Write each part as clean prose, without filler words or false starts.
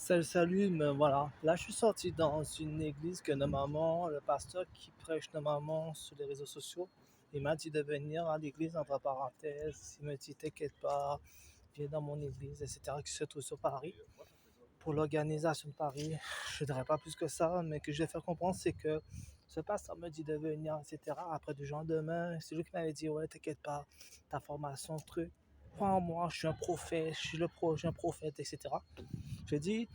Salut, salut, mais voilà. Là, je suis sorti dans une église que normalement, le pasteur qui prêche normalement sur les réseaux sociaux, il m'a dit de venir à l'église, entre parenthèses. Il me dit, t'inquiète pas, viens dans mon église, etc., qui se trouve sur Paris. Pour l'organisation de Paris, je ne dirais pas plus que ça, mais que je vais faire comprendre, c'est que ce pasteur me dit de venir, etc. Après du jour au lendemain, c'est lui qui m'avait dit, ouais, t'inquiète pas, ta formation, truc. Crois en moi, je suis un prophète, je suis un prophète, etc. J'ai dit,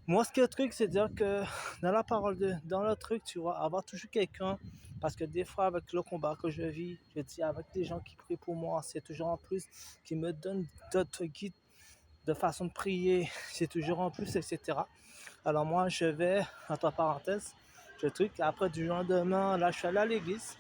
moi, ce qui est le truc, c'est de dire que dans le truc, tu vas avoir toujours quelqu'un, parce que des fois, avec le combat que je vis, je dis avec des gens qui prient pour moi, c'est toujours en plus qui me donnent d'autres guides de façon de prier, c'est toujours en plus, etc. Alors moi, je vais, entre parenthèses, le truc, après du lendemain, là, je suis allé à l'église,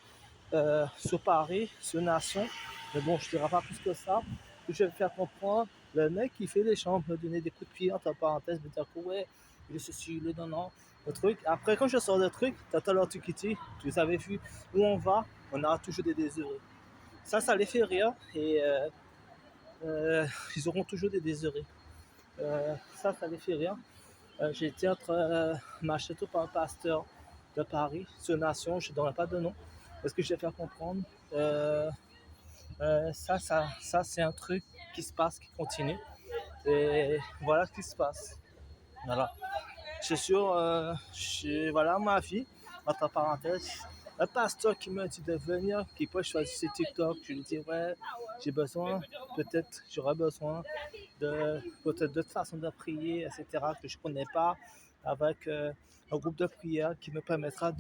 sur Paris, sur Nation, mais bon, je ne dirai pas plus que ça. Je vais faire comprendre, le mec qui fait les chambres me donner des coups de pied, entre parenthèses, me dire que ouais, il est ceci, il est non, le truc. Après, quand je sors le truc, t'as l'antiquité, vous avez vu où on va, on aura toujours des désheureux. Ça les fait rire, et ils auront toujours des désheureux. Ça les fait rire. J'ai été m'acheter tout par un pasteur de Paris, sur Nation, je ne donnerai pas de nom, parce que je vais faire comprendre. Ça c'est un truc qui se passe, qui continue. Et voilà ce qui se passe. Voilà. C'est sûr, voilà ma vie, entre parenthèses. Un pasteur qui m'a dit de venir, qui peut choisir ses TikTok, je lui dis ouais, j'ai besoin, peut-être j'aurais besoin de peut-être d'autres façons de prier, etc., que je ne connais pas, avec un groupe de prière qui me permettra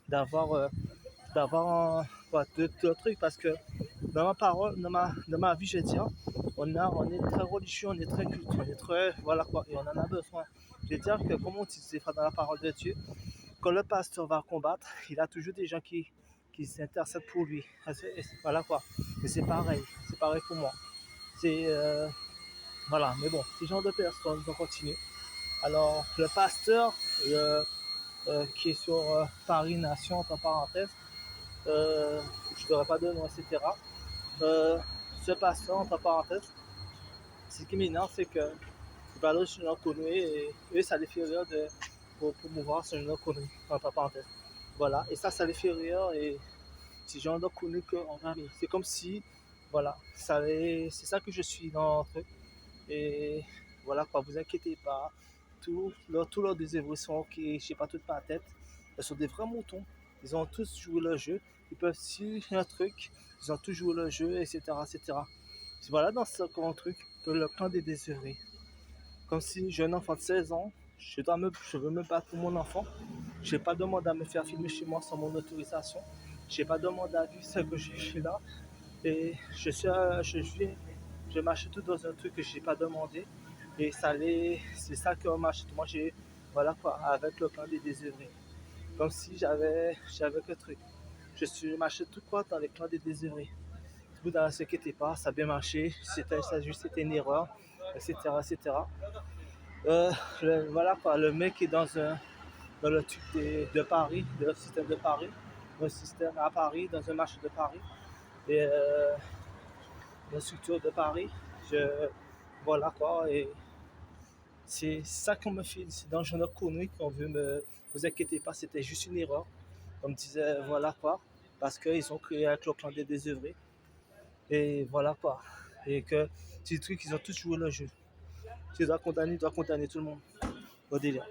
d'avoir de trucs, parce que dans ma parole, dans ma vie, je dis, on est très religieux, on est très culte, on est très, voilà quoi, et on en a besoin. Je veux dire que, comme on dit des fois dans la parole de Dieu, quand le pasteur va combattre, il a toujours des gens qui s'intercèdent pour lui. Voilà quoi. Et c'est pareil pour moi. C'est, voilà, mais bon, ces gens de personnes vont continuer. Alors, le pasteur, qui est sur Paris Nation, entre parenthèses, je ne devrais pas de nom, etc. Euh, Ce pasteur, entre parenthèses, ce qui m'énerve, c'est que les valeurs sont connues et eux, ça les fait rire pour promouvoir ce genre de conneries, entre parenthèses. Voilà, et ça les fait rire, et ces gens de connus qu'on va. C'est comme si, voilà, c'est ça que je suis dans le truc. Et voilà quoi, vous inquiétez pas. Tous leurs désœuvrés sont ok, je sais pas, toute ma tête. Ils sont des vrais moutons. Ils ont tous joué le jeu. Ils peuvent suivre un truc. Ils ont tous joué le jeu, etc. etc. Voilà dans ce grand truc que le plan des désœuvrés. Comme si j'ai un enfant de 16 ans, je veux me battre pour mon enfant. Je n'ai pas demandé à me faire filmer chez moi sans mon autorisation. Je n'ai pas demandé à vivre ce que je suis là. Et je m'achète tout dans un truc que je n'ai pas demandé. Et c'est ça qu'on m'achète. Moi, voilà quoi, avec le plan des désœuvrés. Comme si j'avais que truc. Je m'achète tout quoi dans les plans des désœuvrés. Vous ne vous inquiétez pas, ça a bien marché. C'était une erreur, etc., etc. Voilà quoi, le mec est dans le truc de Paris, le système de Paris, un système à Paris, dans un marché de Paris. Et la structure de Paris. Voilà quoi, et c'est ça qu'on me fait, c'est dans le connu qu'on veut me. Vous inquiétez pas, c'était juste une erreur. On me disait, voilà quoi, parce qu'ils ont créé un clan des désœuvrés. Et voilà quoi. Et que ces trucs, ils ont tous joué le jeu. Tu dois condamner tout le monde. Au délire.